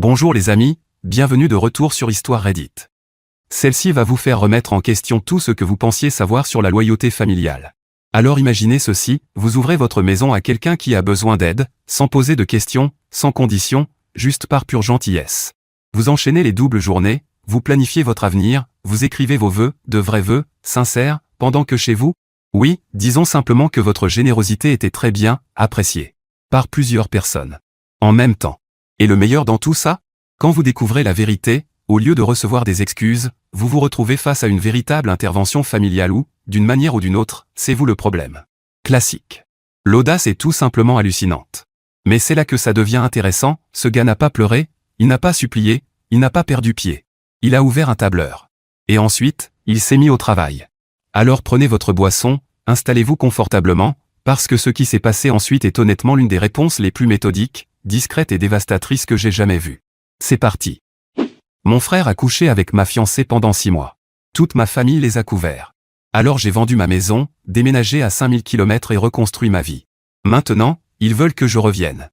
Bonjour les amis, bienvenue de retour sur Histoire Reddit. Celle-ci va vous faire remettre en question tout ce que vous pensiez savoir sur la loyauté familiale. Alors imaginez ceci, vous ouvrez votre maison à quelqu'un qui a besoin d'aide, sans poser de questions, sans conditions, juste par pure gentillesse. Vous enchaînez les doubles journées, vous planifiez votre avenir, vous écrivez vos vœux, de vrais vœux, sincères, pendant que chez vous, oui, disons simplement que votre générosité était très bien appréciée. Par plusieurs personnes. En même temps. Et le meilleur dans tout ça? Quand vous découvrez la vérité, au lieu de recevoir des excuses, vous vous retrouvez face à une véritable intervention familiale où, d'une manière ou d'une autre, c'est vous le problème. Classique. L'audace est tout simplement hallucinante. Mais c'est là que ça devient intéressant, ce gars n'a pas pleuré, il n'a pas supplié, il n'a pas perdu pied. Il a ouvert un tableur. Et ensuite, il s'est mis au travail. Alors prenez votre boisson, installez-vous confortablement, parce que ce qui s'est passé ensuite est honnêtement l'une des réponses les plus méthodiques, discrètes et dévastatrices que j'ai jamais vues. C'est parti. Mon frère a couché avec ma fiancée pendant 6 mois. Toute ma famille les a couverts. Alors j'ai vendu ma maison, déménagé à 5000 km et reconstruit ma vie. Maintenant, ils veulent que je revienne.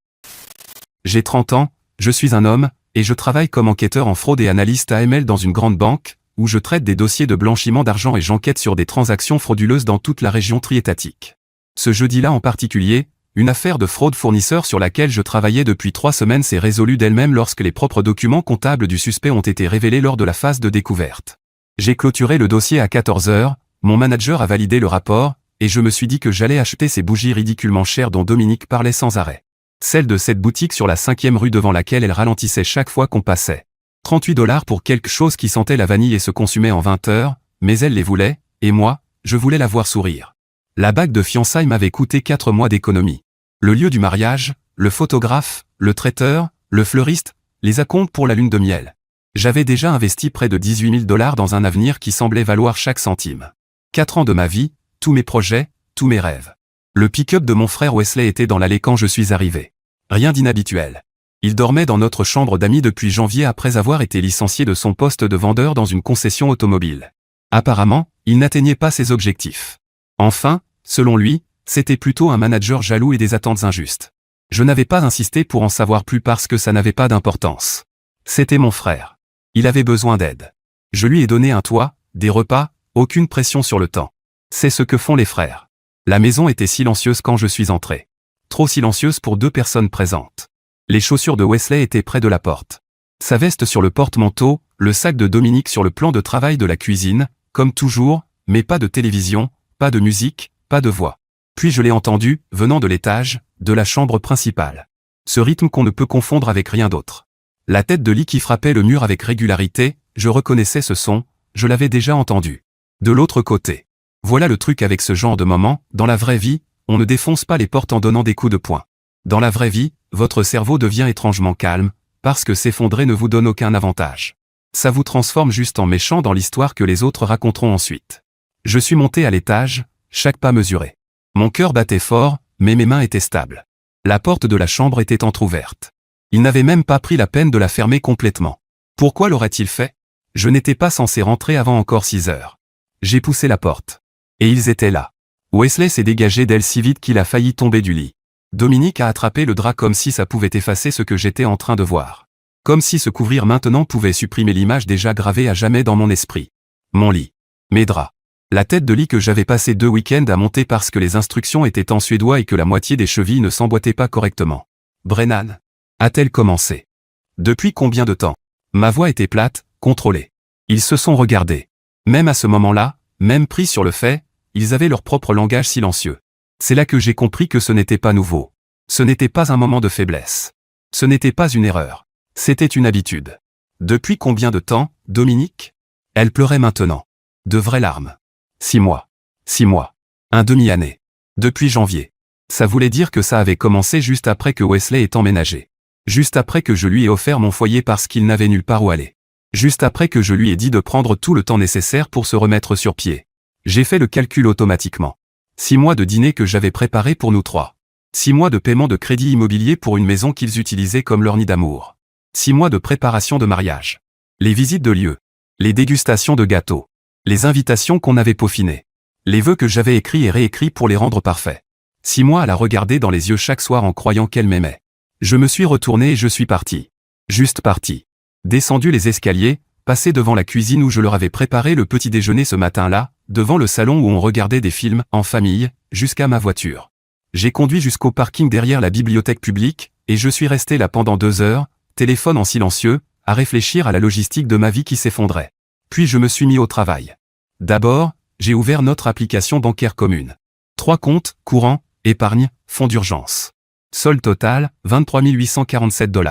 J'ai 30 ans, je suis un homme, et je travaille comme enquêteur en fraude et analyste AML dans une grande banque, où je traite des dossiers de blanchiment d'argent et j'enquête sur des transactions frauduleuses dans toute la région triétatique. Ce jeudi-là en particulier, une affaire de fraude fournisseur sur laquelle je travaillais depuis 3 semaines s'est résolue d'elle-même lorsque les propres documents comptables du suspect ont été révélés lors de la phase de découverte. J'ai clôturé le dossier à 14 h, mon manager a validé le rapport, et je me suis dit que j'allais acheter ces bougies ridiculement chères dont Dominique parlait sans arrêt. Celle de cette boutique sur la 5e rue devant laquelle elle ralentissait chaque fois qu'on passait. 38 $ pour quelque chose qui sentait la vanille et se consumait en 20 heures, mais elle les voulait, et moi, je voulais la voir sourire. La bague de fiançailles m'avait coûté 4 mois d'économie. Le lieu du mariage, le photographe, le traiteur, le fleuriste, les acomptes pour la lune de miel. J'avais déjà investi près de 18 000 $ dans un avenir qui semblait valoir chaque centime. 4 ans de ma vie, tous mes projets, tous mes rêves. Le pick-up de mon frère Wesley était dans l'allée quand je suis arrivé. Rien d'inhabituel. Il dormait dans notre chambre d'amis depuis janvier après avoir été licencié de son poste de vendeur dans une concession automobile. Apparemment, il n'atteignait pas ses objectifs. Enfin, selon lui, c'était plutôt un manager jaloux et des attentes injustes. Je n'avais pas insisté pour en savoir plus parce que ça n'avait pas d'importance. C'était mon frère. Il avait besoin d'aide. Je lui ai donné un toit, des repas, aucune pression sur le temps. C'est ce que font les frères. La maison était silencieuse quand je suis entré. Trop silencieuse pour 2 personnes présentes. Les chaussures de Wesley étaient près de la porte. Sa veste sur le porte-manteau, le sac de Dominique sur le plan de travail de la cuisine, comme toujours, mais pas de télévision, pas de musique, pas de voix. Puis je l'ai entendu, venant de l'étage, de la chambre principale. Ce rythme qu'on ne peut confondre avec rien d'autre. La tête de lit qui frappait le mur avec régularité, je reconnaissais ce son, je l'avais déjà entendu. De l'autre côté. Voilà le truc avec ce genre de moment, dans la vraie vie, on ne défonce pas les portes en donnant des coups de poing. Dans la vraie vie, votre cerveau devient étrangement calme, parce que s'effondrer ne vous donne aucun avantage. Ça vous transforme juste en méchant dans l'histoire que les autres raconteront ensuite. Je suis monté à l'étage, chaque pas mesuré. Mon cœur battait fort, mais mes mains étaient stables. La porte de la chambre était entr'ouverte. Il n'avait même pas pris la peine de la fermer complètement. Pourquoi l'aurait-il fait? Je n'étais pas censé rentrer avant encore 6 heures. J'ai poussé la porte. Et ils étaient là. Wesley s'est dégagé d'elle si vite qu'il a failli tomber du lit. Dominique a attrapé le drap comme si ça pouvait effacer ce que j'étais en train de voir. Comme si se couvrir maintenant pouvait supprimer l'image déjà gravée à jamais dans mon esprit. Mon lit. Mes draps. La tête de lit que j'avais passé 2 week-ends à monter parce que les instructions étaient en suédois et que la moitié des chevilles ne s'emboîtaient pas correctement. Brennan. A-t-elle commencé? Depuis combien de temps? Ma voix était plate, contrôlée. Ils se sont regardés. Même à ce moment-là, même pris sur le fait, ils avaient leur propre langage silencieux. C'est là que j'ai compris que ce n'était pas nouveau. Ce n'était pas un moment de faiblesse. Ce n'était pas une erreur. C'était une habitude. Depuis combien de temps, Dominique? Elle pleurait maintenant. De vraies larmes. 6 mois. 6 mois. Un demi-année. Depuis janvier. Ça voulait dire que ça avait commencé juste après que Wesley ait emménagé. Juste après que je lui ai offert mon foyer parce qu'il n'avait nulle part où aller. Juste après que je lui ai dit de prendre tout le temps nécessaire pour se remettre sur pied. J'ai fait le calcul automatiquement. 6 mois de dîner que j'avais préparé pour nous 3. 6 mois de paiement de crédit immobilier pour une maison qu'ils utilisaient comme leur nid d'amour. 6 mois de préparation de mariage. Les visites de lieux. Les dégustations de gâteaux. Les invitations qu'on avait peaufinées. Les vœux que j'avais écrits et réécrits pour les rendre parfaits. 6 mois à la regarder dans les yeux chaque soir en croyant qu'elle m'aimait. Je me suis retourné et je suis parti. Juste parti. Descendu les escaliers, passé devant la cuisine où je leur avais préparé le petit déjeuner ce matin-là, devant le salon où on regardait des films, en famille, jusqu'à ma voiture. J'ai conduit jusqu'au parking derrière la bibliothèque publique, et je suis resté là pendant 2 heures, téléphone en silencieux, à réfléchir à la logistique de ma vie qui s'effondrait. Puis je me suis mis au travail. D'abord, j'ai ouvert notre application bancaire commune. 3 comptes, courant, épargne, fonds d'urgence. Solde total, 23 847 $.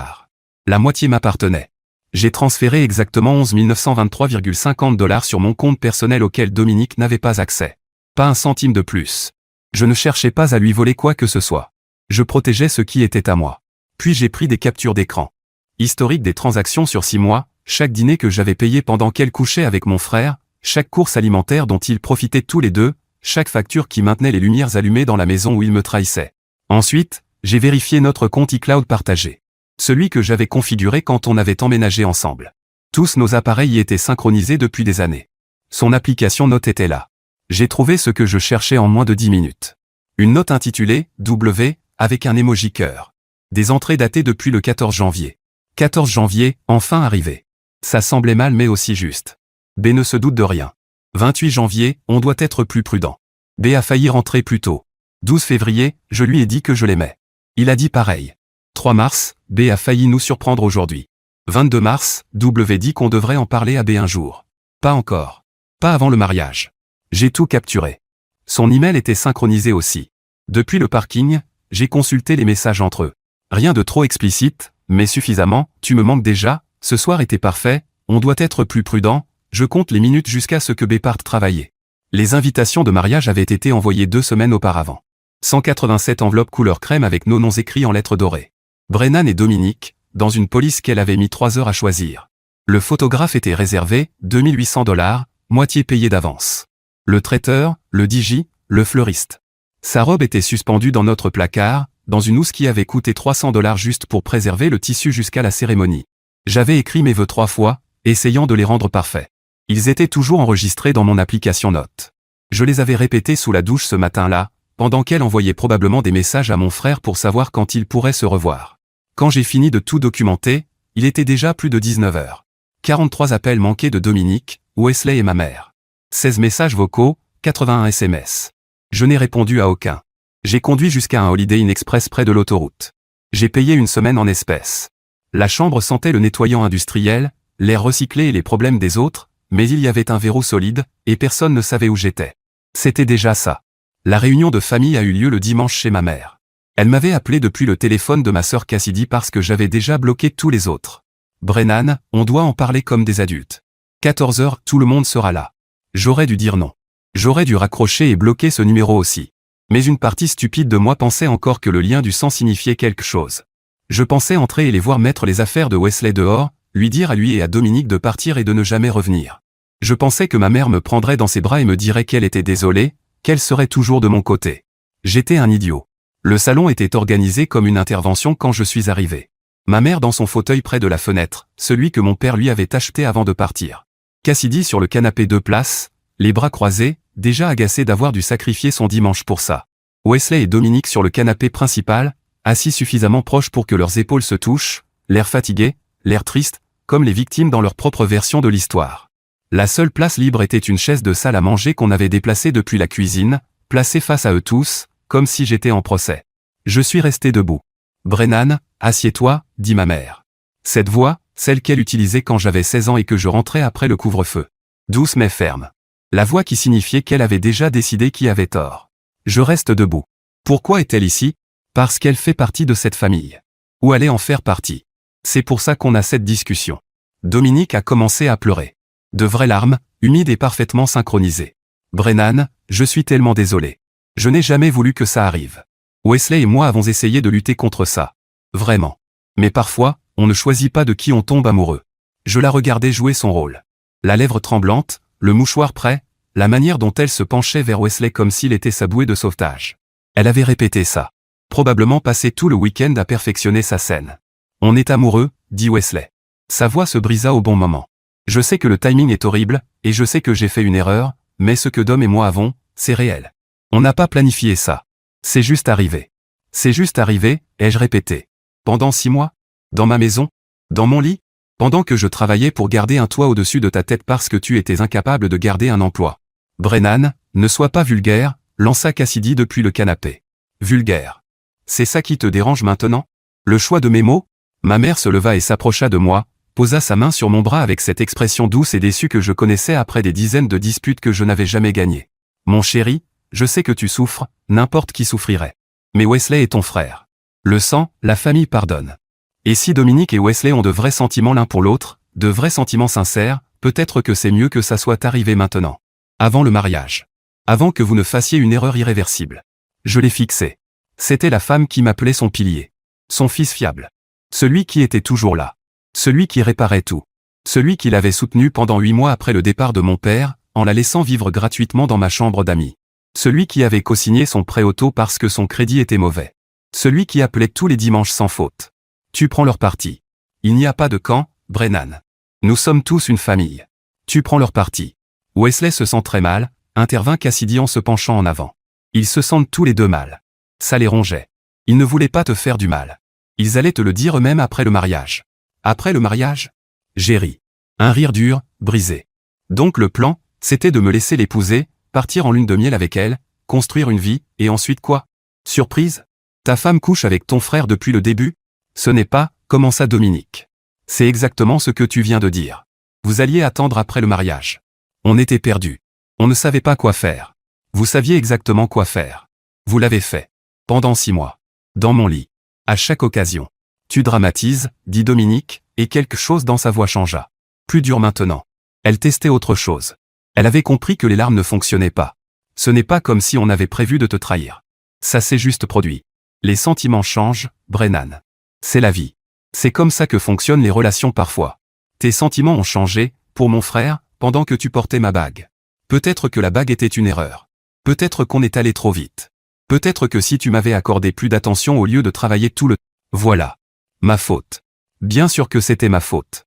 La moitié m'appartenait. J'ai transféré exactement 11 923,50 $ sur mon compte personnel auquel Dominique n'avait pas accès. Pas un centime de plus. Je ne cherchais pas à lui voler quoi que ce soit. Je protégeais ce qui était à moi. Puis j'ai pris des captures d'écran. Historique des transactions sur 6 mois, chaque dîner que j'avais payé pendant qu'elle couchait avec mon frère, chaque course alimentaire dont ils profitaient tous les deux, chaque facture qui maintenait les lumières allumées dans la maison où ils me trahissaient. Ensuite, j'ai vérifié notre compte iCloud partagé. Celui que j'avais configuré quand on avait emménagé ensemble. Tous nos appareils y étaient synchronisés depuis des années. Son application Note était là. J'ai trouvé ce que je cherchais en moins de 10 minutes. Une note intitulée « W » avec un emoji cœur. Des entrées datées depuis le 14 janvier. 14 janvier, enfin arrivé. Ça semblait mal mais aussi juste. B ne se doute de rien. 28 janvier, on doit être plus prudent. B a failli rentrer plus tôt. 12 février, je lui ai dit que je l'aimais. Il a dit pareil. 3 mars, B a failli nous surprendre aujourd'hui. 22 mars, W dit qu'on devrait en parler à B un jour. Pas encore. Pas avant le mariage. J'ai tout capturé. Son email était synchronisé aussi. Depuis le parking, j'ai consulté les messages entre eux. Rien de trop explicite, mais suffisamment, tu me manques déjà, ce soir était parfait, on doit être plus prudent, je compte les minutes jusqu'à ce que B parte travailler. Les invitations de mariage avaient été envoyées 2 semaines auparavant. 187 enveloppes couleur crème avec nos noms écrits en lettres dorées. Brennan et Dominique, dans une police qu'elle avait mis 3 heures à choisir. Le photographe était réservé, 2800 $, moitié payé d'avance. Le traiteur, le DJ, le fleuriste. Sa robe était suspendue dans notre placard, dans une housse qui avait coûté 300 $ juste pour préserver le tissu jusqu'à la cérémonie. J'avais écrit mes vœux 3 fois, essayant de les rendre parfaits. Ils étaient toujours enregistrés dans mon application Note. Je les avais répétés sous la douche ce matin-là, pendant qu'elle envoyait probablement des messages à mon frère pour savoir quand ils pourraient se revoir. Quand j'ai fini de tout documenter, il était déjà plus de 19 heures. 43 appels manqués de Dominique, Wesley et ma mère. 16 messages vocaux, 81 SMS. Je n'ai répondu à aucun. J'ai conduit jusqu'à un Holiday Inn Express près de l'autoroute. J'ai payé une semaine en espèces. La chambre sentait le nettoyant industriel, l'air recyclé et les problèmes des autres, mais il y avait un verrou solide, et personne ne savait où j'étais. C'était déjà ça. La réunion de famille a eu lieu le dimanche chez ma mère. Elle m'avait appelé depuis le téléphone de ma sœur Cassidy parce que j'avais déjà bloqué tous les autres. Brennan, on doit en parler comme des adultes. 14 heures, tout le monde sera là. J'aurais dû dire non. J'aurais dû raccrocher et bloquer ce numéro aussi. Mais une partie stupide de moi pensait encore que le lien du sang signifiait quelque chose. Je pensais entrer et les voir mettre les affaires de Wesley dehors, lui dire à lui et à Dominique de partir et de ne jamais revenir. Je pensais que ma mère me prendrait dans ses bras et me dirait qu'elle était désolée, qu'elle serait toujours de mon côté. J'étais un idiot. Le salon était organisé comme une intervention quand je suis arrivé. Ma mère dans son fauteuil près de la fenêtre, celui que mon père lui avait acheté avant de partir. Cassidy sur le canapé 2 places, les bras croisés, déjà agacé d'avoir dû sacrifier son dimanche pour ça. Wesley et Dominique sur le canapé principal, assis suffisamment proches pour que leurs épaules se touchent, l'air fatigué, l'air triste, comme les victimes dans leur propre version de l'histoire. La seule place libre était une chaise de salle à manger qu'on avait déplacée depuis la cuisine, placée face à eux tous, comme si j'étais en procès. Je suis resté debout. Brennan, assieds-toi, dit ma mère. Cette voix, celle qu'elle utilisait quand j'avais 16 ans et que je rentrais après le couvre-feu. Douce mais ferme. La voix qui signifiait qu'elle avait déjà décidé qui avait tort. Je reste debout. Pourquoi est-elle ici? Parce qu'elle fait partie de cette famille. Ou allait en faire partie. C'est pour ça qu'on a cette discussion. Dominique a commencé à pleurer. De vraies larmes, humides et parfaitement synchronisées. Brennan, je suis tellement désolé. Je n'ai jamais voulu que ça arrive. Wesley et moi avons essayé de lutter contre ça. Vraiment. Mais parfois, on ne choisit pas de qui on tombe amoureux. Je la regardais jouer son rôle. La lèvre tremblante, le mouchoir prêt, la manière dont elle se penchait vers Wesley comme s'il était sa bouée de sauvetage. Elle avait répété ça. Probablement passé tout le week-end à perfectionner sa scène. On est amoureux, dit Wesley. Sa voix se brisa au bon moment. Je sais que le timing est horrible, et je sais que j'ai fait une erreur, mais ce que Dom et moi avons, c'est réel. On n'a pas planifié ça. C'est juste arrivé. C'est juste arrivé, ai-je répété. Pendant 6 mois? Dans ma maison? Dans mon lit? Pendant que je travaillais pour garder un toit au-dessus de ta tête parce que tu étais incapable de garder un emploi. Brennan, ne sois pas vulgaire, lança Cassidy depuis le canapé. Vulgaire. C'est ça qui te dérange maintenant? Le choix de mes mots? Ma mère se leva et s'approcha de moi, posa sa main sur mon bras avec cette expression douce et déçue que je connaissais après des dizaines de disputes que je n'avais jamais gagnées. Mon chéri, je sais que tu souffres, n'importe qui souffrirait. Mais Wesley est ton frère. Le sang, la famille pardonne. Et si Dominique et Wesley ont de vrais sentiments l'un pour l'autre, de vrais sentiments sincères, peut-être que c'est mieux que ça soit arrivé maintenant. Avant le mariage. Avant que vous ne fassiez une erreur irréversible. Je l'ai fixé. C'était la femme qui m'appelait son pilier. Son fils fiable. Celui qui était toujours là. Celui qui réparait tout. Celui qui l'avait soutenu pendant 8 mois après le départ de mon père, en la laissant vivre gratuitement dans ma chambre d'amis. Celui qui avait co-signé son prêt auto parce que son crédit était mauvais. Celui qui appelait tous les dimanches sans faute. Tu prends leur parti. Il n'y a pas de camp, Brennan. Nous sommes tous une famille. Tu prends leur parti. Wesley se sent très mal, intervint Cassidy en se penchant en avant. Ils se sentent tous les deux mal. Ça les rongeait. Ils ne voulaient pas te faire du mal. Ils allaient te le dire eux-mêmes après le mariage. Après le mariage? J'ai ri. Un rire dur, brisé. Donc le plan, c'était de me laisser l'épouser, partir en lune de miel avec elle, construire une vie, et ensuite quoi? Surprise? Ta femme couche avec ton frère depuis le début? Ce n'est pas, commença Dominique. C'est exactement ce que tu viens de dire. Vous alliez attendre après le mariage. On était perdus. On ne savait pas quoi faire. Vous saviez exactement quoi faire. Vous l'avez fait. Pendant 6 mois. Dans mon lit. À chaque occasion. Tu dramatises, dit Dominique, et quelque chose dans sa voix changea. Plus dur maintenant. Elle testait autre chose. Elle avait compris que les larmes ne fonctionnaient pas. Ce n'est pas comme si on avait prévu de te trahir. Ça s'est juste produit. Les sentiments changent, Brennan. C'est la vie. C'est comme ça que fonctionnent les relations parfois. Tes sentiments ont changé, pour mon frère, pendant que tu portais ma bague. Peut-être que la bague était une erreur. Peut-être qu'on est allé trop vite. Peut-être que si tu m'avais accordé plus d'attention au lieu de travailler tout le... Voilà. Ma faute. Bien sûr que c'était ma faute.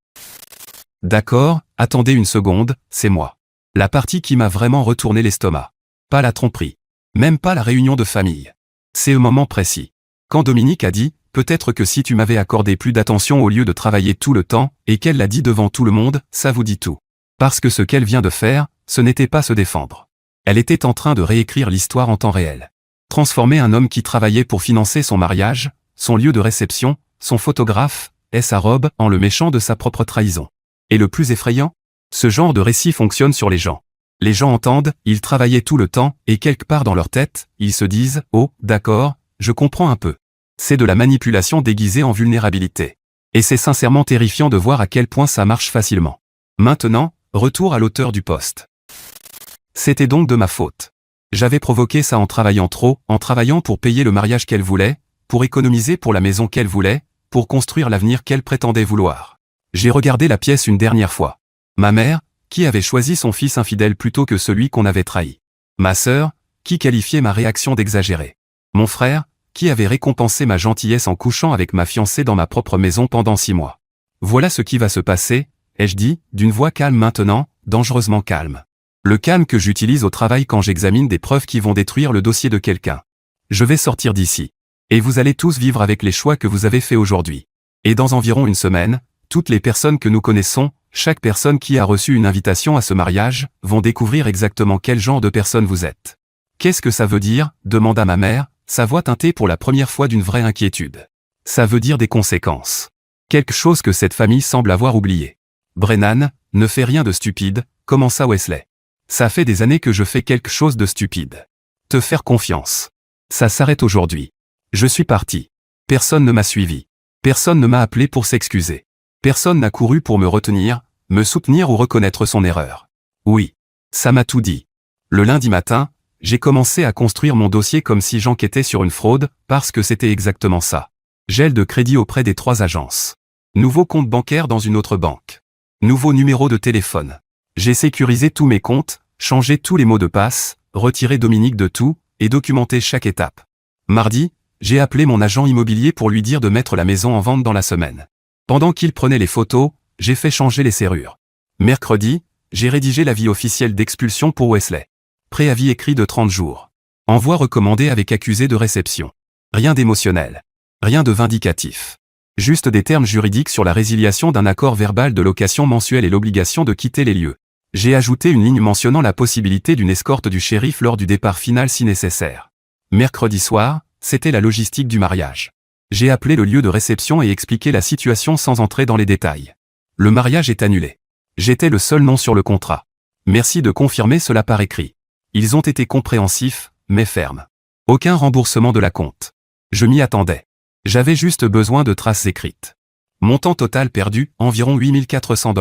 D'accord, attendez une seconde, c'est moi. La partie qui m'a vraiment retourné l'estomac. Pas la tromperie. Même pas la réunion de famille. C'est un moment précis. Quand Dominique a dit, peut-être que si tu m'avais accordé plus d'attention au lieu de travailler tout le temps, et qu'elle l'a dit devant tout le monde, ça vous dit tout. Parce que ce qu'elle vient de faire, ce n'était pas se défendre. Elle était en train de réécrire l'histoire en temps réel. Transformer un homme qui travaillait pour financer son mariage, son lieu de réception, son photographe, et sa robe, en le méchant de sa propre trahison. Et le plus effrayant? Ce genre de récit fonctionne sur les gens. Les gens entendent, ils travaillaient tout le temps, et quelque part dans leur tête, ils se disent « Oh, d'accord, je comprends un peu ». C'est de la manipulation déguisée en vulnérabilité. Et c'est sincèrement terrifiant de voir à quel point ça marche facilement. Maintenant, retour à l'auteur du post. C'était donc de ma faute. J'avais provoqué ça en travaillant trop, en travaillant pour payer le mariage qu'elle voulait, pour économiser pour la maison qu'elle voulait, pour construire l'avenir qu'elle prétendait vouloir. J'ai regardé la pièce une dernière fois. Ma mère, qui avait choisi son fils infidèle plutôt que celui qu'on avait trahi. Ma sœur, qui qualifiait ma réaction d'exagérée. Mon frère, qui avait récompensé ma gentillesse en couchant avec ma fiancée dans ma propre maison pendant 6 mois. Voilà ce qui va se passer, ai-je dit, d'une voix calme maintenant, dangereusement calme. Le calme que j'utilise au travail quand j'examine des preuves qui vont détruire le dossier de quelqu'un. Je vais sortir d'ici. Et vous allez tous vivre avec les choix que vous avez faits aujourd'hui. Et dans environ une semaine, toutes les personnes que nous connaissons, chaque personne qui a reçu une invitation à ce mariage, vont découvrir exactement quel genre de personne vous êtes. Qu'est-ce que ça veut dire? Demanda ma mère, sa voix teintée pour la première fois d'une vraie inquiétude. Ça veut dire des conséquences. Quelque chose que cette famille semble avoir oublié. Brennan, ne fais rien de stupide, commença Wesley. Ça fait des années que je fais quelque chose de stupide. Te faire confiance. Ça s'arrête aujourd'hui. Je suis parti. Personne ne m'a suivi. Personne ne m'a appelé pour s'excuser. Personne n'a couru pour me retenir, me soutenir ou reconnaître son erreur. Oui. Ça m'a tout dit. Le lundi matin, j'ai commencé à construire mon dossier comme si j'enquêtais sur une fraude, parce que c'était exactement ça. Gel de crédit auprès des 3 agences. Nouveau compte bancaire dans une autre banque. Nouveau numéro de téléphone. J'ai sécurisé tous mes comptes, changé tous les mots de passe, retiré Dominique de tout, et documenté chaque étape. Mardi, j'ai appelé mon agent immobilier pour lui dire de mettre la maison en vente dans la semaine. Pendant qu'il prenait les photos, j'ai fait changer les serrures. Mercredi, j'ai rédigé l'avis officiel d'expulsion pour Wesley. Préavis écrit de 30 jours. Envoi recommandé avec accusé de réception. Rien d'émotionnel. Rien de vindicatif. Juste des termes juridiques sur la résiliation d'un accord verbal de location mensuel et l'obligation de quitter les lieux. J'ai ajouté une ligne mentionnant la possibilité d'une escorte du shérif lors du départ final si nécessaire. Mercredi soir, c'était la logistique du mariage. J'ai appelé le lieu de réception et expliqué la situation sans entrer dans les détails. Le mariage est annulé. J'étais le seul nom sur le contrat. Merci de confirmer cela par écrit. Ils ont été compréhensifs, mais fermes. Aucun remboursement de la compte. Je m'y attendais. J'avais juste besoin de traces écrites. Montant total perdu, environ $8 400.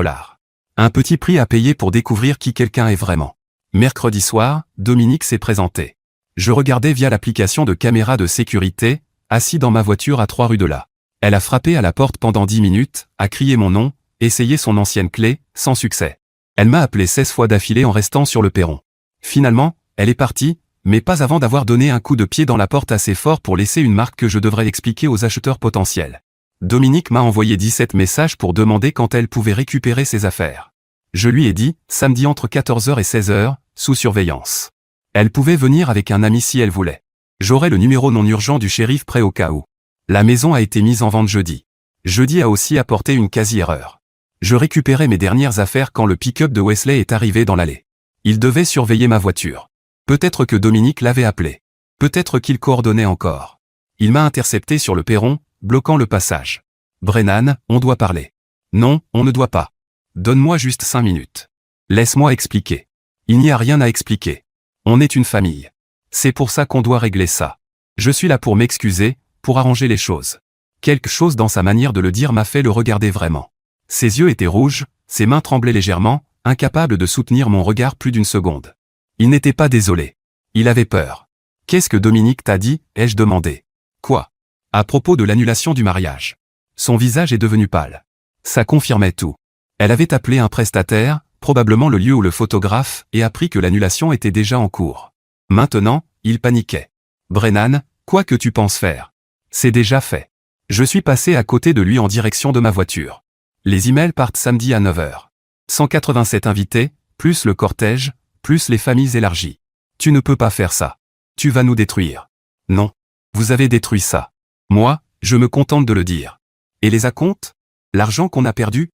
Un petit prix à payer pour découvrir qui quelqu'un est vraiment. Mercredi soir, Dominique s'est présenté. Je regardais via l'application de caméra de sécurité, assis dans ma voiture à 3 rue de là. Elle a frappé à la porte pendant 10 minutes, a crié mon nom, essayé son ancienne clé, sans succès. Elle m'a appelé 16 fois d'affilée en restant sur le perron. Finalement, elle est partie, mais pas avant d'avoir donné un coup de pied dans la porte assez fort pour laisser une marque que je devrais expliquer aux acheteurs potentiels. Dominique m'a envoyé 17 messages pour demander quand elle pouvait récupérer ses affaires. Je lui ai dit, samedi entre 14h et 16h, sous surveillance. Elle pouvait venir avec un ami si elle voulait. J'aurai le numéro non urgent du shérif prêt au cas où. La maison a été mise en vente jeudi. Jeudi a aussi apporté une quasi-erreur. Je récupérais mes dernières affaires quand le pick-up de Wesley est arrivé dans l'allée. Il devait surveiller ma voiture. Peut-être que Dominique l'avait appelé. Peut-être qu'il coordonnait encore. Il m'a intercepté sur le perron, bloquant le passage. Brennan, on doit parler. Non, on ne doit pas. Donne-moi juste 5 minutes. Laisse-moi expliquer. Il n'y a rien à expliquer. On est une famille. C'est pour ça qu'on doit régler ça. Je suis là pour m'excuser, pour arranger les choses. Quelque chose dans sa manière de le dire m'a fait le regarder vraiment. Ses yeux étaient rouges, ses mains tremblaient légèrement, incapables de soutenir mon regard plus d'une seconde. Il n'était pas désolé. Il avait peur. Qu'est-ce que Dominique t'a dit, ai-je demandé. Quoi? À propos de l'annulation du mariage. Son visage est devenu pâle. Ça confirmait tout. Elle avait appelé un prestataire, probablement le lieu où le photographe, et appris que l'annulation était déjà en cours. Maintenant, il paniquait. Brennan, quoi que tu penses faire? C'est déjà fait. Je suis passé à côté de lui en direction de ma voiture. Les emails partent samedi à 9h. 187 invités, plus le cortège, plus les familles élargies. Tu ne peux pas faire ça. Tu vas nous détruire. Non. Vous avez détruit ça. Moi, je me contente de le dire. Et les acomptes? L'argent qu'on a perdu?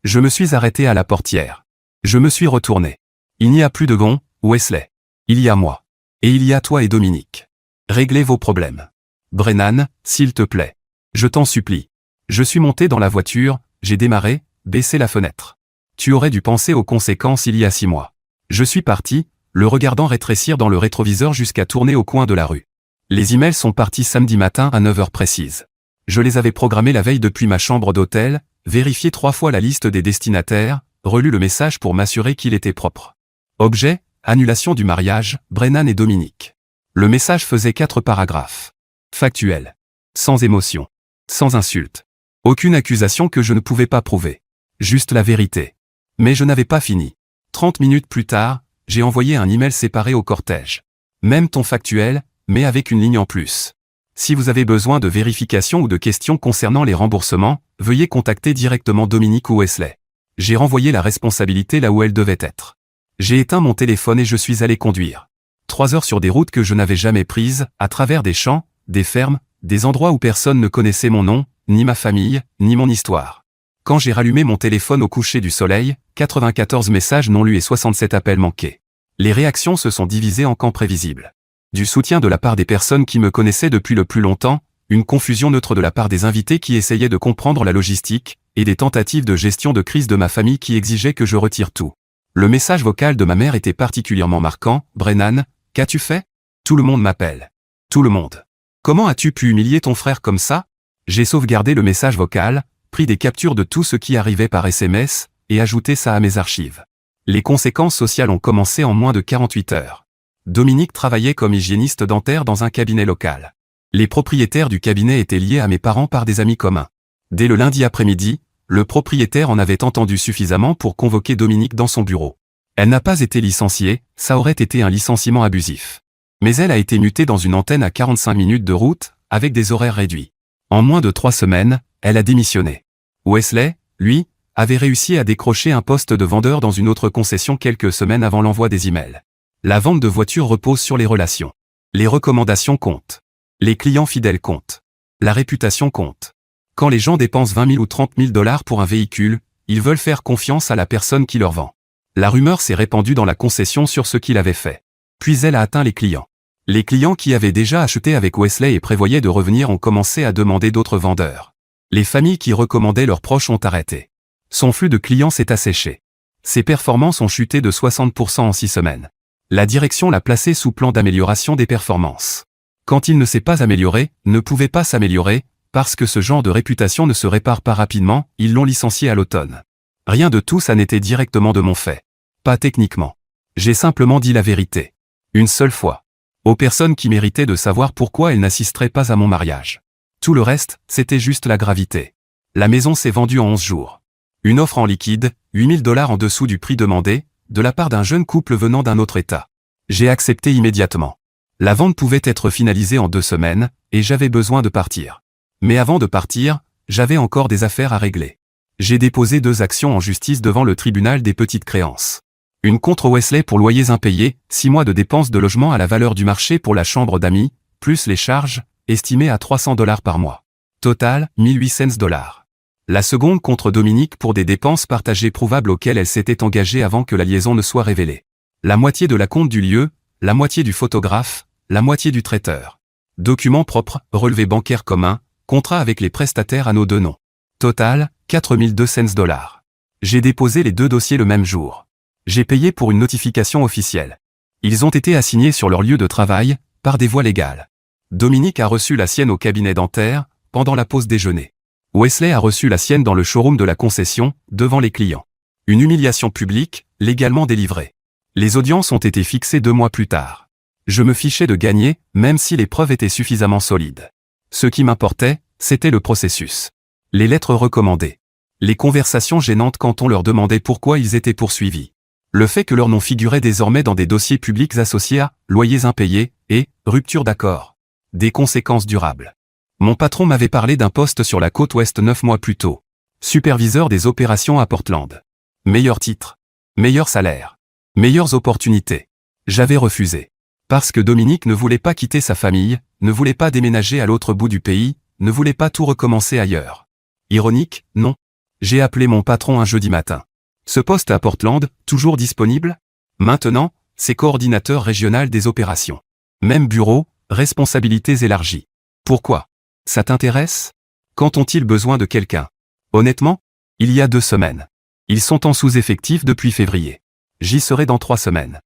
Je me suis arrêté à la portière. Je me suis retourné. Il n'y a plus de Gon, Wesley. Il y a moi. Et il y a toi et Dominique. Réglez vos problèmes. Brennan, s'il te plaît. Je t'en supplie. Je suis monté dans la voiture, j'ai démarré, baissé la fenêtre. Tu aurais dû penser aux conséquences il y a 6 mois. Je suis parti, le regardant rétrécir dans le rétroviseur jusqu'à tourner au coin de la rue. Les emails sont partis samedi matin à 9h précise. Je les avais programmés la veille depuis ma chambre d'hôtel, vérifié 3 fois la liste des destinataires, relu le message pour m'assurer qu'il était propre. Objet, annulation du mariage, Brennan et Dominique. Le message faisait 4 paragraphes. Factuel. Sans émotion. Sans insulte. Aucune accusation que je ne pouvais pas prouver. Juste la vérité. Mais je n'avais pas fini. 30 minutes plus tard, j'ai envoyé un email séparé au cortège. Même ton factuel, mais avec une ligne en plus. Si vous avez besoin de vérification ou de questions concernant les remboursements, veuillez contacter directement Dominique ou Wesley. J'ai renvoyé la responsabilité là où elle devait être. J'ai éteint mon téléphone et je suis allé conduire. 3 heures sur des routes que je n'avais jamais prises, à travers des champs, des fermes, des endroits où personne ne connaissait mon nom, ni ma famille, ni mon histoire. Quand j'ai rallumé mon téléphone au coucher du soleil, 94 messages non lus et 67 appels manqués. Les réactions se sont divisées en camps prévisibles. Du soutien de la part des personnes qui me connaissaient depuis le plus longtemps, une confusion neutre de la part des invités qui essayaient de comprendre la logistique, et des tentatives de gestion de crise de ma famille qui exigeaient que je retire tout. Le message vocal de ma mère était particulièrement marquant. Brennan, qu'as-tu fait? Tout le monde m'appelle. Tout le monde. Comment as-tu pu humilier ton frère comme ça? J'ai sauvegardé le message vocal, pris des captures de tout ce qui arrivait par SMS, et ajouté ça à mes archives. Les conséquences sociales ont commencé en moins de 48 heures. Dominique travaillait comme hygiéniste dentaire dans un cabinet local. Les propriétaires du cabinet étaient liés à mes parents par des amis communs. Dès le lundi après-midi, le propriétaire en avait entendu suffisamment pour convoquer Dominique dans son bureau. Elle n'a pas été licenciée, ça aurait été un licenciement abusif. Mais elle a été mutée dans une antenne à 45 minutes de route, avec des horaires réduits. En moins de 3 semaines, elle a démissionné. Wesley, lui, avait réussi à décrocher un poste de vendeur dans une autre concession quelques semaines avant l'envoi des emails. La vente de voitures repose sur les relations. Les recommandations comptent. Les clients fidèles comptent. La réputation compte. Quand les gens dépensent 20 000 ou 30 000 dollars pour un véhicule, ils veulent faire confiance à la personne qui leur vend. La rumeur s'est répandue dans la concession sur ce qu'il avait fait. Puis elle a atteint les clients. Les clients qui avaient déjà acheté avec Wesley et prévoyaient de revenir ont commencé à demander d'autres vendeurs. Les familles qui recommandaient leurs proches ont arrêté. Son flux de clients s'est asséché. Ses performances ont chuté de 60% en 6 semaines. La direction l'a placé sous plan d'amélioration des performances. Quand il ne s'est pas amélioré, ne pouvait pas s'améliorer, parce que ce genre de réputation ne se répare pas rapidement, ils l'ont licencié à l'automne. Rien de tout ça n'était directement de mon fait. Pas techniquement. J'ai simplement dit la vérité. Une seule fois. Aux personnes qui méritaient de savoir pourquoi elles n'assisteraient pas à mon mariage. Tout le reste, c'était juste la gravité. La maison s'est vendue en 11 jours. Une offre en liquide, 8 000 dollars en dessous du prix demandé, de la part d'un jeune couple venant d'un autre État. J'ai accepté immédiatement. La vente pouvait être finalisée en 2 semaines, et j'avais besoin de partir. Mais avant de partir, j'avais encore des affaires à régler. J'ai déposé 2 actions en justice devant le tribunal des petites créances. Une contre Wesley pour loyers impayés, 6 mois de dépenses de logement à la valeur du marché pour la chambre d'amis, plus les charges, estimées à 300 dollars par mois. Total, 1800 dollars. La seconde contre Dominique pour des dépenses partagées prouvables auxquelles elle s'était engagée avant que la liaison ne soit révélée. La moitié de la compte du lieu, la moitié du photographe, la moitié du traiteur. Documents propres, relevés bancaires communs, contrat avec les prestataires à nos 2 noms. Total, 4200 dollars. J'ai déposé les 2 dossiers le même jour. J'ai payé pour une notification officielle. Ils ont été assignés sur leur lieu de travail, par des voies légales. Dominique a reçu la sienne au cabinet dentaire, pendant la pause déjeuner. Wesley a reçu la sienne dans le showroom de la concession, devant les clients. Une humiliation publique, légalement délivrée. Les audiences ont été fixées 2 mois plus tard. Je me fichais de gagner, même si les preuves étaient suffisamment solides. Ce qui m'importait, c'était le processus. Les lettres recommandées. Les conversations gênantes quand on leur demandait pourquoi ils étaient poursuivis. Le fait que leur nom figurait désormais dans des dossiers publics associés à loyers impayés et rupture d'accord. Des conséquences durables. Mon patron m'avait parlé d'un poste sur la côte ouest 9 mois plus tôt. Superviseur des opérations à Portland. Meilleur titre. Meilleur salaire. Meilleures opportunités. J'avais refusé. Parce que Dominique ne voulait pas quitter sa famille, ne voulait pas déménager à l'autre bout du pays, ne voulait pas tout recommencer ailleurs. Ironique, non. J'ai appelé mon patron un jeudi matin. Ce poste à Portland, toujours disponible? Maintenant, c'est coordinateur régional des opérations. Même bureau, responsabilités élargies. Pourquoi? Ça t'intéresse? Quand ont-ils besoin de quelqu'un? Honnêtement? Il y a 2 semaines. Ils sont en sous-effectif depuis février. J'y serai dans 3 semaines.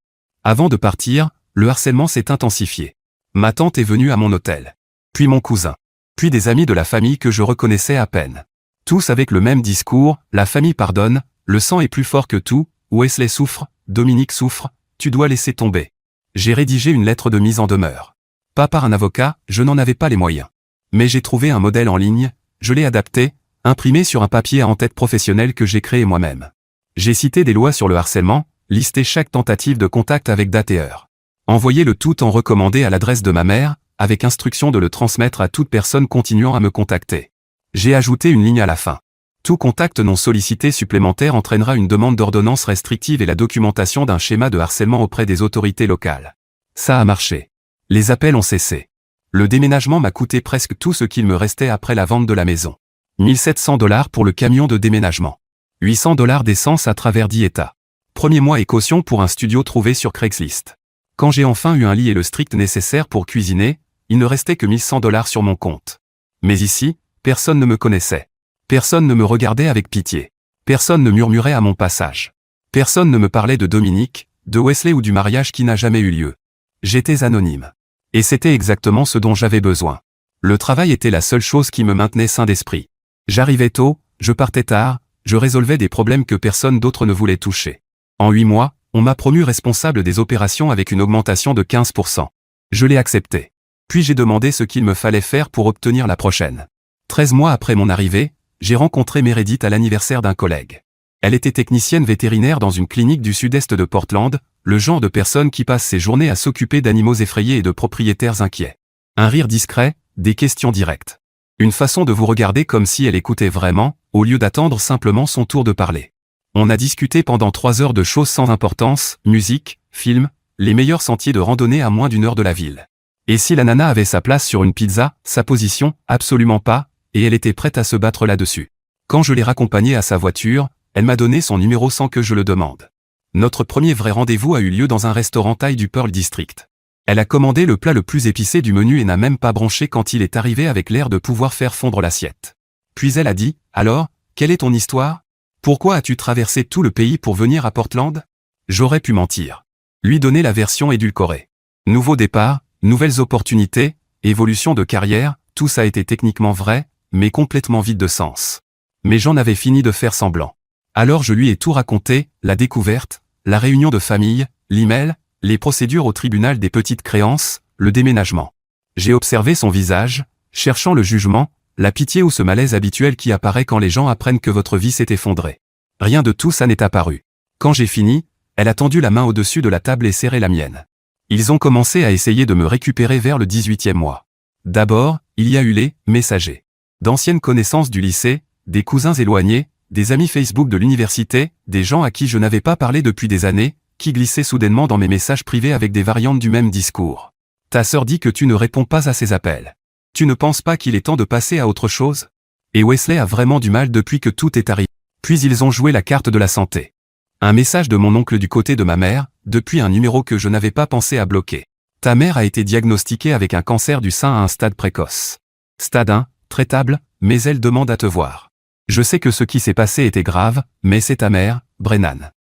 Avant de partir, le harcèlement s'est intensifié. Ma tante est venue à mon hôtel. Puis mon cousin. Puis des amis de la famille que je reconnaissais à peine. Tous avec le même discours, la famille pardonne, le sang est plus fort que tout, Wesley souffre, Dominique souffre, tu dois laisser tomber. J'ai rédigé une lettre de mise en demeure. Pas par un avocat, je n'en avais pas les moyens. Mais j'ai trouvé un modèle en ligne, je l'ai adapté, imprimé sur un papier à en-tête professionnel que j'ai créé moi-même. J'ai cité des lois sur le harcèlement, listé chaque tentative de contact avec date et heure. Envoyé le tout en recommandé à l'adresse de ma mère, avec instruction de le transmettre à toute personne continuant à me contacter. J'ai ajouté une ligne à la fin. Tout contact non sollicité supplémentaire entraînera une demande d'ordonnance restrictive et la documentation d'un schéma de harcèlement auprès des autorités locales. Ça a marché. Les appels ont cessé. Le déménagement m'a coûté presque tout ce qu'il me restait après la vente de la maison. 1700 dollars pour le camion de déménagement. 800 dollars d'essence à travers 10 États. Premier mois et caution pour un studio trouvé sur Craigslist. Quand j'ai enfin eu un lit et le strict nécessaire pour cuisiner, il ne restait que 1100 dollars sur mon compte. Mais ici, personne ne me connaissait. Personne ne me regardait avec pitié. Personne ne murmurait à mon passage. Personne ne me parlait de Dominique, de Wesley ou du mariage qui n'a jamais eu lieu. J'étais anonyme. Et c'était exactement ce dont j'avais besoin. Le travail était la seule chose qui me maintenait sain d'esprit. J'arrivais tôt, je partais tard, je résolvais des problèmes que personne d'autre ne voulait toucher. En 8 mois, on m'a promu responsable des opérations avec une augmentation de 15%. Je l'ai accepté. Puis j'ai demandé ce qu'il me fallait faire pour obtenir la prochaine. 13 mois après mon arrivée, j'ai rencontré Meredith à l'anniversaire d'un collègue. Elle était technicienne vétérinaire dans une clinique du sud-est de Portland, le genre de personne qui passe ses journées à s'occuper d'animaux effrayés et de propriétaires inquiets. Un rire discret, des questions directes. Une façon de vous regarder comme si elle écoutait vraiment, au lieu d'attendre simplement son tour de parler. On a discuté pendant 3 heures de choses sans importance, musique, films, les meilleurs sentiers de randonnée à moins d'1 heure de la ville. Et si la nana avait sa place sur une pizza, sa position, absolument pas, et elle était prête à se battre là-dessus. Quand je l'ai raccompagnée à sa voiture, elle m'a donné son numéro sans que je le demande. Notre premier vrai rendez-vous a eu lieu dans un restaurant thaï du Pearl District. Elle a commandé le plat le plus épicé du menu et n'a même pas bronché quand il est arrivé avec l'air de pouvoir faire fondre l'assiette. Puis elle a dit, « Alors, quelle est ton histoire? Pourquoi as-tu traversé tout le pays pour venir à Portland ?» J'aurais pu mentir. Lui donner la version édulcorée. Nouveau départ, nouvelles opportunités, évolution de carrière, tout ça a été techniquement vrai, mais complètement vide de sens. Mais j'en avais fini de faire semblant. Alors je lui ai tout raconté, la découverte, la réunion de famille, l'email, les procédures au tribunal des petites créances, le déménagement. J'ai observé son visage, cherchant le jugement, la pitié ou ce malaise habituel qui apparaît quand les gens apprennent que votre vie s'est effondrée. Rien de tout ça n'est apparu. Quand j'ai fini, elle a tendu la main au-dessus de la table et serré la mienne. Ils ont commencé à essayer de me récupérer vers le 18e mois. D'abord, il y a eu les messagers. D'anciennes connaissances du lycée, des cousins éloignés, des amis Facebook de l'université, des gens à qui je n'avais pas parlé depuis des années, qui glissaient soudainement dans mes messages privés avec des variantes du même discours. Ta sœur dit que tu ne réponds pas à ses appels. Tu ne penses pas qu'il est temps de passer à autre chose? Et Wesley a vraiment du mal depuis que tout est arrivé. Puis ils ont joué la carte de la santé. Un message de mon oncle du côté de ma mère, depuis un numéro que je n'avais pas pensé à bloquer. Ta mère a été diagnostiquée avec un cancer du sein à un stade précoce. Stade 1, traitable, mais elle demande à te voir. Je sais que ce qui s'est passé était grave, mais c'est ta mère, Brennan.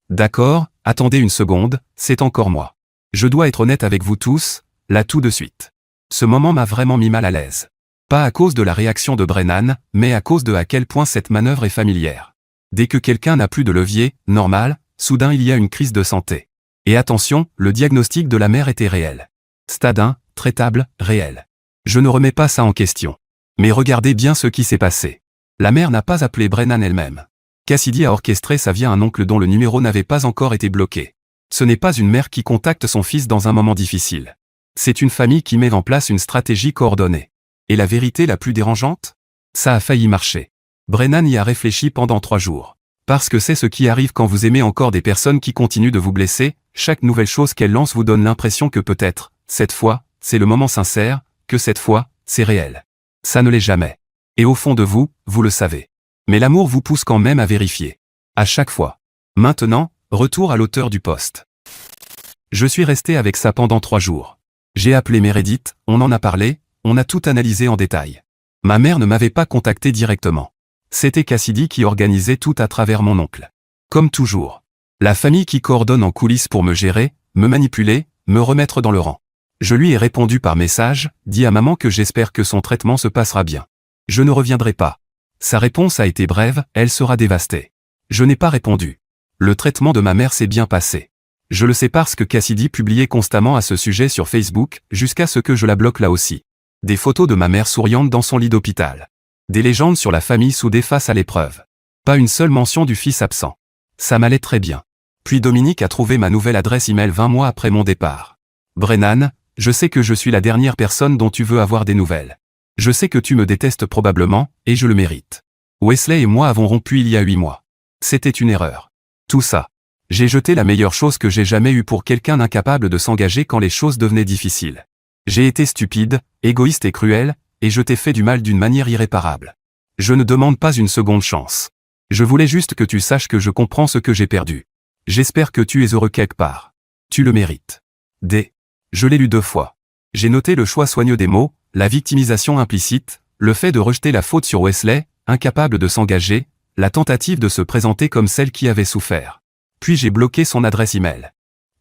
D'accord, attendez une seconde, c'est encore moi. Je dois être honnête avec vous tous, là tout de suite. Ce moment m'a vraiment mis mal à l'aise. Pas à cause de la réaction de Brennan, mais à cause de à quel point cette manœuvre est familière. Dès que quelqu'un n'a plus de levier, normal, soudain il y a une crise de santé. Et attention, le diagnostic de la mère était réel. Stade 1, traitable, réel. Je ne remets pas ça en question. Mais regardez bien ce qui s'est passé. La mère n'a pas appelé Brennan elle-même. Cassidy a orchestré ça via un oncle dont le numéro n'avait pas encore été bloqué. Ce n'est pas une mère qui contacte son fils dans un moment difficile. C'est une famille qui met en place une stratégie coordonnée. Et la vérité la plus dérangeante? Ça a failli marcher. Brennan y a réfléchi pendant 3 jours. Parce que c'est ce qui arrive quand vous aimez encore des personnes qui continuent de vous blesser, chaque nouvelle chose qu'elles lancent vous donne l'impression que peut-être, cette fois, c'est le moment sincère, que cette fois, c'est réel. Ça ne l'est jamais. Et au fond de vous, vous le savez. Mais l'amour vous pousse quand même à vérifier. À chaque fois. Maintenant, retour à l'auteur du post. Je suis resté avec ça pendant 3 jours. J'ai appelé Meredith, on en a parlé, on a tout analysé en détail. Ma mère ne m'avait pas contacté directement. C'était Cassidy qui organisait tout à travers mon oncle. Comme toujours. La famille qui coordonne en coulisses pour me gérer, me manipuler, me remettre dans le rang. Je lui ai répondu par message, dit à maman que j'espère que son traitement se passera bien. Je ne reviendrai pas. Sa réponse a été brève, elle sera dévastée. Je n'ai pas répondu. Le traitement de ma mère s'est bien passé. Je le sais parce que Cassidy publiait constamment à ce sujet sur Facebook, jusqu'à ce que je la bloque là aussi. Des photos de ma mère souriante dans son lit d'hôpital. Des légendes sur la famille soudée face à l'épreuve. Pas une seule mention du fils absent. Ça m'allait très bien. Puis Dominique a trouvé ma nouvelle adresse email 20 mois après mon départ. Brennan, je sais que je suis la dernière personne dont tu veux avoir des nouvelles. Je sais que tu me détestes probablement, et je le mérite. Wesley et moi avons rompu il y a 8 mois. C'était une erreur. Tout ça. J'ai jeté la meilleure chose que j'ai jamais eue pour quelqu'un d'incapable de s'engager quand les choses devenaient difficiles. J'ai été stupide, égoïste et cruel, et je t'ai fait du mal d'une manière irréparable. Je ne demande pas une seconde chance. Je voulais juste que tu saches que je comprends ce que j'ai perdu. J'espère que tu es heureux quelque part. Tu le mérites. D. Je l'ai lu 2 fois. J'ai noté le choix soigneux des mots, la victimisation implicite, le fait de rejeter la faute sur Wesley, incapable de s'engager, la tentative de se présenter comme celle qui avait souffert. Puis j'ai bloqué son adresse email.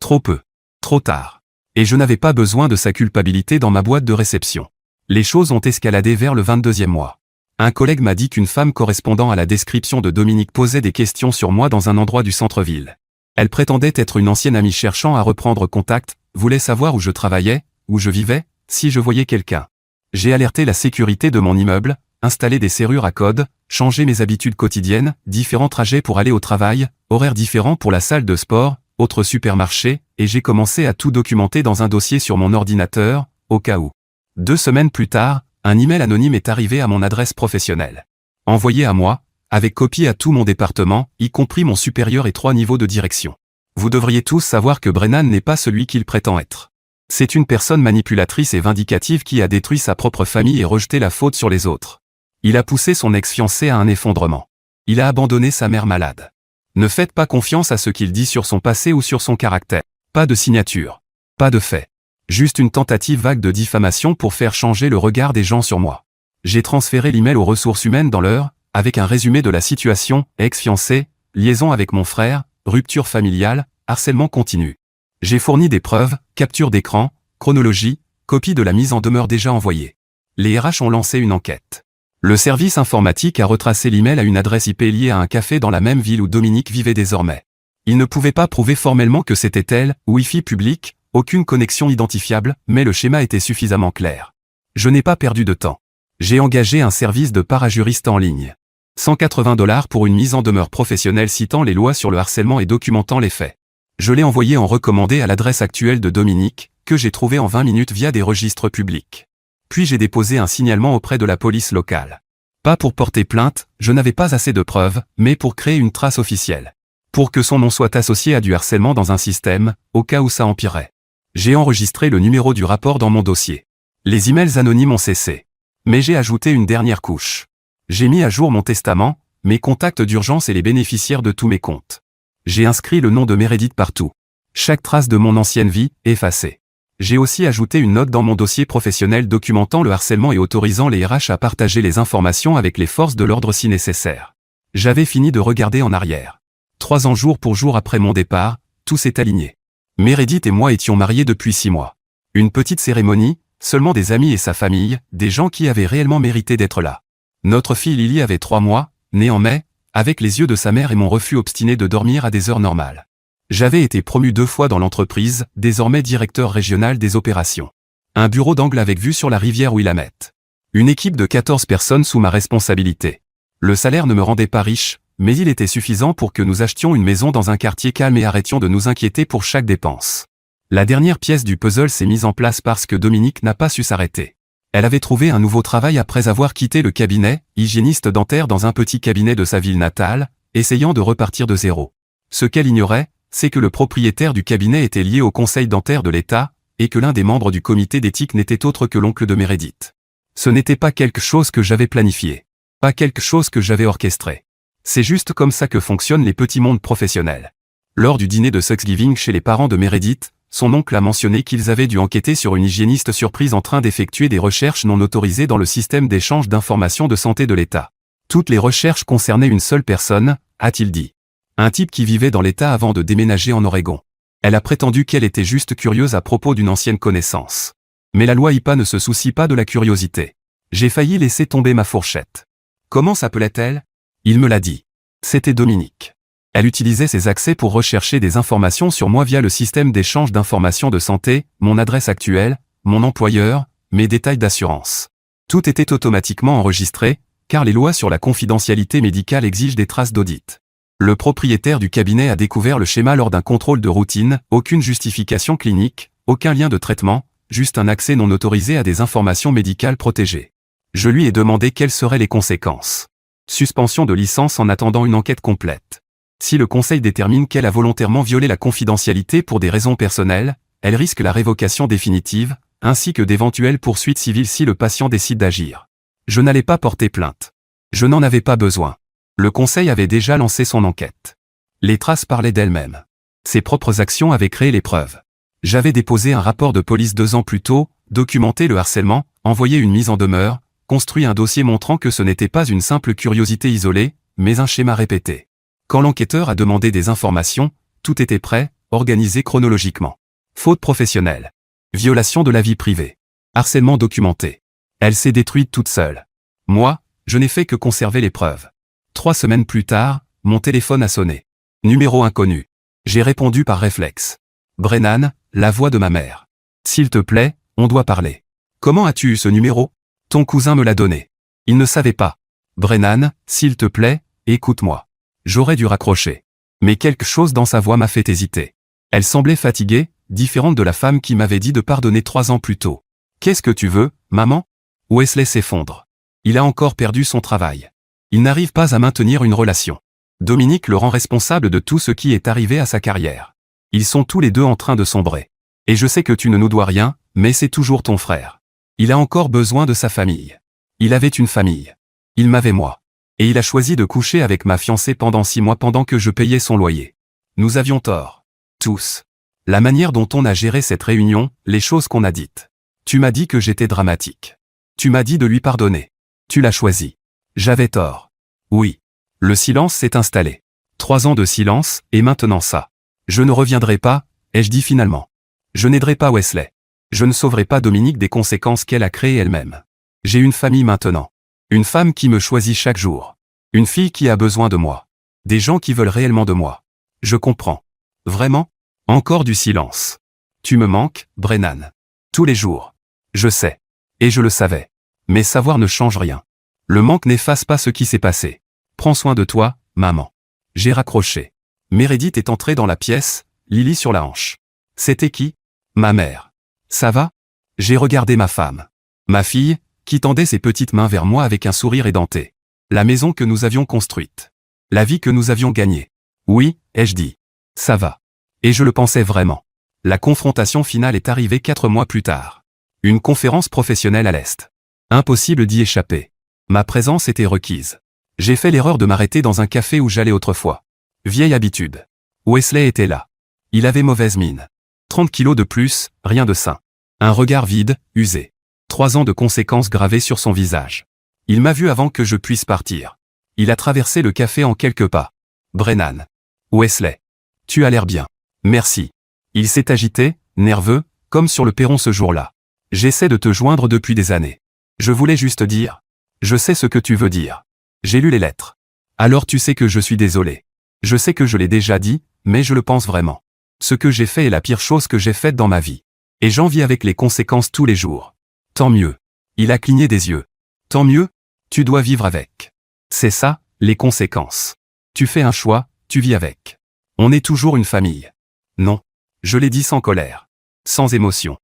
Trop peu. Trop tard. Et je n'avais pas besoin de sa culpabilité dans ma boîte de réception. Les choses ont escaladé vers le 22e mois. Un collègue m'a dit qu'une femme correspondant à la description de Dominique posait des questions sur moi dans un endroit du centre-ville. Elle prétendait être une ancienne amie cherchant à reprendre contact, voulait savoir où je travaillais, où je vivais, si je voyais quelqu'un. J'ai alerté la sécurité de mon immeuble, installé des serrures à code, changé mes habitudes quotidiennes, différents trajets pour aller au travail, horaires différents pour la salle de sport, autres supermarchés, et j'ai commencé à tout documenter dans un dossier sur mon ordinateur, au cas où. 2 semaines plus tard, un email anonyme est arrivé à mon adresse professionnelle. Envoyé à moi, avec copie à tout mon département, y compris mon supérieur et 3 niveaux de direction. Vous devriez tous savoir que Brennan n'est pas celui qu'il prétend être. C'est une personne manipulatrice et vindicative qui a détruit sa propre famille et rejeté la faute sur les autres. Il a poussé son ex-fiancée à un effondrement. Il a abandonné sa mère malade. Ne faites pas confiance à ce qu'il dit sur son passé ou sur son caractère. Pas de signature. Pas de fait. Juste une tentative vague de diffamation pour faire changer le regard des gens sur moi. J'ai transféré l'email aux ressources humaines dans l'heure, avec un résumé de la situation, ex-fiancé, liaison avec mon frère, rupture familiale, harcèlement continu. J'ai fourni des preuves, capture d'écran, chronologie, copie de la mise en demeure déjà envoyée. Les RH ont lancé une enquête. Le service informatique a retracé l'email à une adresse IP liée à un café dans la même ville où Dominique vivait désormais. Il ne pouvait pas prouver formellement que c'était elle, Wi-Fi public, aucune connexion identifiable, mais le schéma était suffisamment clair. Je n'ai pas perdu de temps. J'ai engagé un service de parajuriste en ligne. 180 $ pour une mise en demeure professionnelle citant les lois sur le harcèlement et documentant les faits. Je l'ai envoyé en recommandé à l'adresse actuelle de Dominique, que j'ai trouvé en 20 minutes via des registres publics. Puis j'ai déposé un signalement auprès de la police locale. Pas pour porter plainte, je n'avais pas assez de preuves, mais pour créer une trace officielle. Pour que son nom soit associé à du harcèlement dans un système, au cas où ça empirerait. J'ai enregistré le numéro du rapport dans mon dossier. Les emails anonymes ont cessé. Mais j'ai ajouté une dernière couche. J'ai mis à jour mon testament, mes contacts d'urgence et les bénéficiaires de tous mes comptes. J'ai inscrit le nom de Meredith partout. Chaque trace de mon ancienne vie, effacée. J'ai aussi ajouté une note dans mon dossier professionnel documentant le harcèlement et autorisant les RH à partager les informations avec les forces de l'ordre si nécessaire. J'avais fini de regarder en arrière. 3 ans jour pour jour après mon départ, tout s'est aligné. Meredith et moi étions mariés depuis 6 mois. Une petite cérémonie, seulement des amis et sa famille, des gens qui avaient réellement mérité d'être là. Notre fille Lily avait 3 mois, née en mai, avec les yeux de sa mère et mon refus obstiné de dormir à des heures normales. J'avais été promu 2 fois dans l'entreprise, désormais directeur régional des opérations. Un bureau d'angle avec vue sur la rivière Willamette. Une équipe de 14 personnes sous ma responsabilité. Le salaire ne me rendait pas riche, mais il était suffisant pour que nous achetions une maison dans un quartier calme et arrêtions de nous inquiéter pour chaque dépense. La dernière pièce du puzzle s'est mise en place parce que Dominique n'a pas su s'arrêter. Elle avait trouvé un nouveau travail après avoir quitté le cabinet, hygiéniste dentaire dans un petit cabinet de sa ville natale, essayant de repartir de zéro. Ce qu'elle ignorait, c'est que le propriétaire du cabinet était lié au conseil dentaire de l'État, et que l'un des membres du comité d'éthique n'était autre que l'oncle de Meredith. Ce n'était pas quelque chose que j'avais planifié. Pas quelque chose que j'avais orchestré. C'est juste comme ça que fonctionnent les petits mondes professionnels. Lors du dîner de Thanksgiving chez les parents de Meredith, son oncle a mentionné qu'ils avaient dû enquêter sur une hygiéniste surprise en train d'effectuer des recherches non autorisées dans le système d'échange d'informations de santé de l'État. Toutes les recherches concernaient une seule personne, a-t-il dit. Un type qui vivait dans l'État avant de déménager en Oregon. Elle a prétendu qu'elle était juste curieuse à propos d'une ancienne connaissance. Mais la loi IPA ne se soucie pas de la curiosité. J'ai failli laisser tomber ma fourchette. Comment s'appelait-elle ? Il me l'a dit. C'était Dominique. Elle utilisait ses accès pour rechercher des informations sur moi via le système d'échange d'informations de santé, mon adresse actuelle, mon employeur, mes détails d'assurance. Tout était automatiquement enregistré, car les lois sur la confidentialité médicale exigent des traces d'audit. Le propriétaire du cabinet a découvert le schéma lors d'un contrôle de routine, aucune justification clinique, aucun lien de traitement, juste un accès non autorisé à des informations médicales protégées. Je lui ai demandé quelles seraient les conséquences. Suspension de licence en attendant une enquête complète. Si le conseil détermine qu'elle a volontairement violé la confidentialité pour des raisons personnelles, elle risque la révocation définitive, ainsi que d'éventuelles poursuites civiles si le patient décide d'agir. Je n'allais pas porter plainte. Je n'en avais pas besoin. Le conseil avait déjà lancé son enquête. Les traces parlaient d'elles-mêmes. Ses propres actions avaient créé les preuves. J'avais déposé un rapport de police 2 ans plus tôt, documenté le harcèlement, envoyé une mise en demeure, construit un dossier montrant que ce n'était pas une simple curiosité isolée, mais un schéma répété. Quand l'enquêteur a demandé des informations, tout était prêt, organisé chronologiquement. Faute professionnelle. Violation de la vie privée. Harcèlement documenté. Elle s'est détruite toute seule. Moi, je n'ai fait que conserver les preuves. 3 semaines plus tard, mon téléphone a sonné. Numéro inconnu. J'ai répondu par réflexe. Brennan, la voix de ma mère. S'il te plaît, on doit parler. Comment as-tu eu ce numéro ? Ton cousin me l'a donné. Il ne savait pas. Brennan, s'il te plaît, écoute-moi. J'aurais dû raccrocher. Mais quelque chose dans sa voix m'a fait hésiter. Elle semblait fatiguée, différente de la femme qui m'avait dit de pardonner 3 ans plus tôt. Qu'est-ce que tu veux, maman ? Wesley s'effondre. Il a encore perdu son travail. Il n'arrive pas à maintenir une relation. Dominique le rend responsable de tout ce qui est arrivé à sa carrière. Ils sont tous les deux en train de sombrer. Et je sais que tu ne nous dois rien, mais c'est toujours ton frère. Il a encore besoin de sa famille. Il avait une famille. Il m'avait moi. Et il a choisi de coucher avec ma fiancée pendant 6 mois pendant que je payais son loyer. Nous avions tort. Tous. La manière dont on a géré cette réunion, les choses qu'on a dites. Tu m'as dit que j'étais dramatique. Tu m'as dit de lui pardonner. Tu l'as choisi. J'avais tort. Oui. Le silence s'est installé. 3 ans de silence, et maintenant ça. Je ne reviendrai pas, ai-je dit finalement. Je n'aiderai pas Wesley. Je ne sauverai pas Dominique des conséquences qu'elle a créées elle-même. J'ai une famille maintenant. Une femme qui me choisit chaque jour. Une fille qui a besoin de moi. Des gens qui veulent réellement de moi. Je comprends. Vraiment? Encore du silence. Tu me manques, Brennan. Tous les jours. Je sais. Et je le savais. Mais savoir ne change rien. Le manque n'efface pas ce qui s'est passé. Prends soin de toi, maman. J'ai raccroché. Meredith est entrée dans la pièce, Lily sur la hanche. C'était qui? Ma mère. Ça va? J'ai regardé ma femme. Ma fille, qui tendait ses petites mains vers moi avec un sourire édenté. La maison que nous avions construite. La vie que nous avions gagnée. Oui, ai-je dit. Ça va. Et je le pensais vraiment. La confrontation finale est arrivée 4 mois plus tard. Une conférence professionnelle à l'Est. Impossible d'y échapper. Ma présence était requise. J'ai fait l'erreur de m'arrêter dans un café où j'allais autrefois. Vieille habitude. Wesley était là. Il avait mauvaise mine. 30 kilos de plus, rien de sain. Un regard vide, usé. 3 ans de conséquences gravées sur son visage. Il m'a vu avant que je puisse partir. Il a traversé le café en quelques pas. Brennan. Wesley. Tu as l'air bien. Merci. Il s'est agité, nerveux, comme sur le perron ce jour-là. J'essaie de te joindre depuis des années. Je voulais juste dire. Je sais ce que tu veux dire. J'ai lu les lettres. Alors tu sais que je suis désolé. Je sais que je l'ai déjà dit, mais je le pense vraiment. Ce que j'ai fait est la pire chose que j'ai faite dans ma vie. Et j'en vis avec les conséquences tous les jours. Tant mieux. Il a cligné des yeux. Tant mieux, tu dois vivre avec. C'est ça, les conséquences. Tu fais un choix, tu vis avec. On est toujours une famille. Non. Je l'ai dit sans colère. Sans émotion.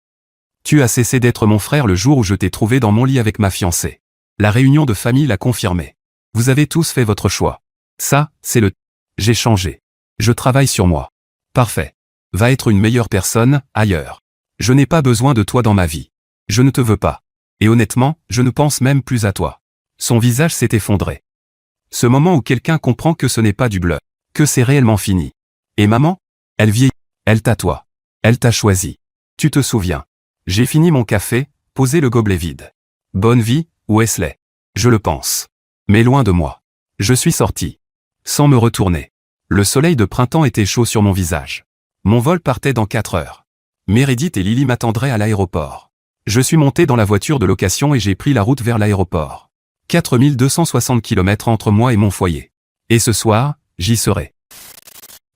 Tu as cessé d'être mon frère le jour où je t'ai trouvé dans mon lit avec ma fiancée. La réunion de famille l'a confirmé. Vous avez tous fait votre choix. Ça, c'est le... J'ai changé. Je travaille sur moi. Parfait. Va être une meilleure personne, ailleurs. Je n'ai pas besoin de toi dans ma vie. Je ne te veux pas. Et honnêtement, je ne pense même plus à toi. Son visage s'est effondré. Ce moment où quelqu'un comprend que ce n'est pas du bluff, que c'est réellement fini. Et maman? Elle vieillit. Elle t'a toi. Elle t'a choisi. Tu te souviens. J'ai fini mon café, posé le gobelet vide. Bonne vie, Wesley. Je le pense. Mais loin de moi. Je suis sorti. Sans me retourner. Le soleil de printemps était chaud sur mon visage. Mon vol partait dans 4 heures. Meredith et Lily m'attendraient à l'aéroport. Je suis monté dans la voiture de location et j'ai pris la route vers l'aéroport. 4260 km entre moi et mon foyer. Et ce soir, j'y serai.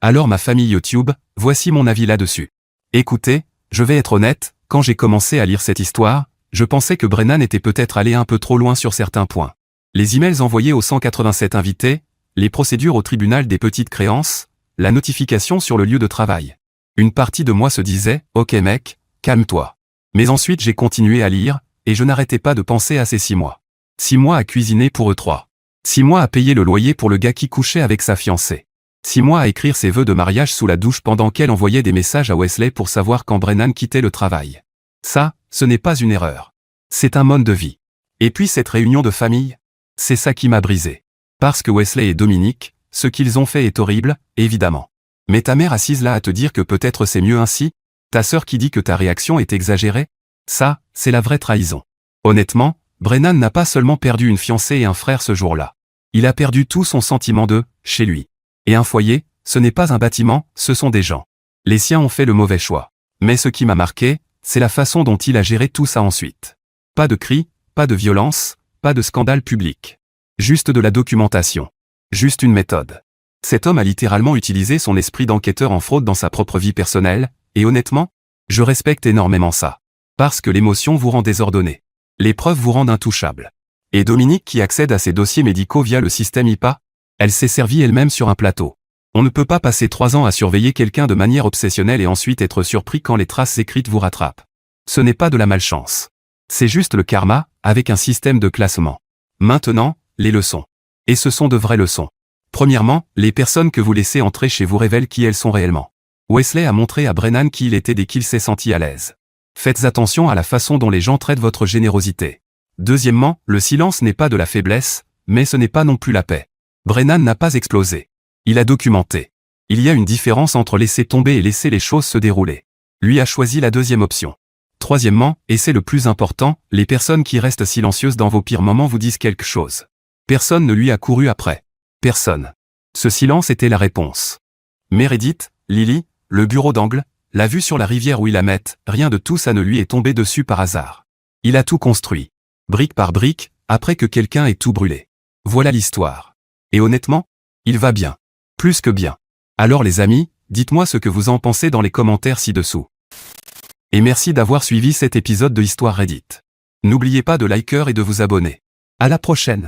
Alors ma famille YouTube, voici mon avis là-dessus. Écoutez, je vais être honnête, quand j'ai commencé à lire cette histoire, je pensais que Brennan était peut-être allé un peu trop loin sur certains points. Les emails envoyés aux 187 invités, les procédures au tribunal des petites créances, la notification sur le lieu de travail. Une partie de moi se disait, ok mec, calme-toi. Mais ensuite j'ai continué à lire, et je n'arrêtais pas de penser à ces 6 mois. 6 mois à cuisiner pour eux 3. 6 mois à payer le loyer pour le gars qui couchait avec sa fiancée. 6 mois à écrire ses vœux de mariage sous la douche pendant qu'elle envoyait des messages à Wesley pour savoir quand Brennan quittait le travail. Ça, ce n'est pas une erreur. C'est un mode de vie. Et puis cette réunion de famille? C'est ça qui m'a brisé. Parce que Wesley et Dominique, ce qu'ils ont fait est horrible, évidemment. Mais ta mère assise là à te dire que peut-être c'est mieux ainsi? Ta sœur qui dit que ta réaction est exagérée? Ça, c'est la vraie trahison. Honnêtement, Brennan n'a pas seulement perdu une fiancée et un frère ce jour-là. Il a perdu tout son sentiment de « chez lui ». Et un foyer, ce n'est pas un bâtiment, ce sont des gens. Les siens ont fait le mauvais choix. Mais ce qui m'a marqué, c'est la façon dont il a géré tout ça ensuite. Pas de cris, pas de violence, pas de scandale public. Juste de la documentation. Juste une méthode. Cet homme a littéralement utilisé son esprit d'enquêteur en fraude dans sa propre vie personnelle, et honnêtement, je respecte énormément ça. Parce que l'émotion vous rend désordonné. Les preuves vous rendent intouchable. Et Dominique qui accède à ses dossiers médicaux via le système IPA, elle s'est servie elle-même sur un plateau. On ne peut pas passer 3 ans à surveiller quelqu'un de manière obsessionnelle et ensuite être surpris quand les traces écrites vous rattrapent. Ce n'est pas de la malchance. C'est juste le karma, avec un système de classement. Maintenant, les leçons. Et ce sont de vraies leçons. Premièrement, les personnes que vous laissez entrer chez vous révèlent qui elles sont réellement. Wesley a montré à Brennan qui il était dès qu'il s'est senti à l'aise. Faites attention à la façon dont les gens traitent votre générosité. Deuxièmement, le silence n'est pas de la faiblesse, mais ce n'est pas non plus la paix. Brennan n'a pas explosé. Il a documenté. Il y a une différence entre laisser tomber et laisser les choses se dérouler. Lui a choisi la deuxième option. Troisièmement, et c'est le plus important, les personnes qui restent silencieuses dans vos pires moments vous disent quelque chose. Personne ne lui a couru après. Personne. Ce silence était la réponse. Meredith, Lily, le bureau d'angle, la vue sur la rivière où il la met, rien de tout ça ne lui est tombé dessus par hasard. Il a tout construit. Brique par brique, après que quelqu'un ait tout brûlé. Voilà l'histoire. Et honnêtement, il va bien. Plus que bien. Alors les amis, dites-moi ce que vous en pensez dans les commentaires ci-dessous. Et merci d'avoir suivi cet épisode de Histoire Reddit. N'oubliez pas de liker et de vous abonner. À la prochaine.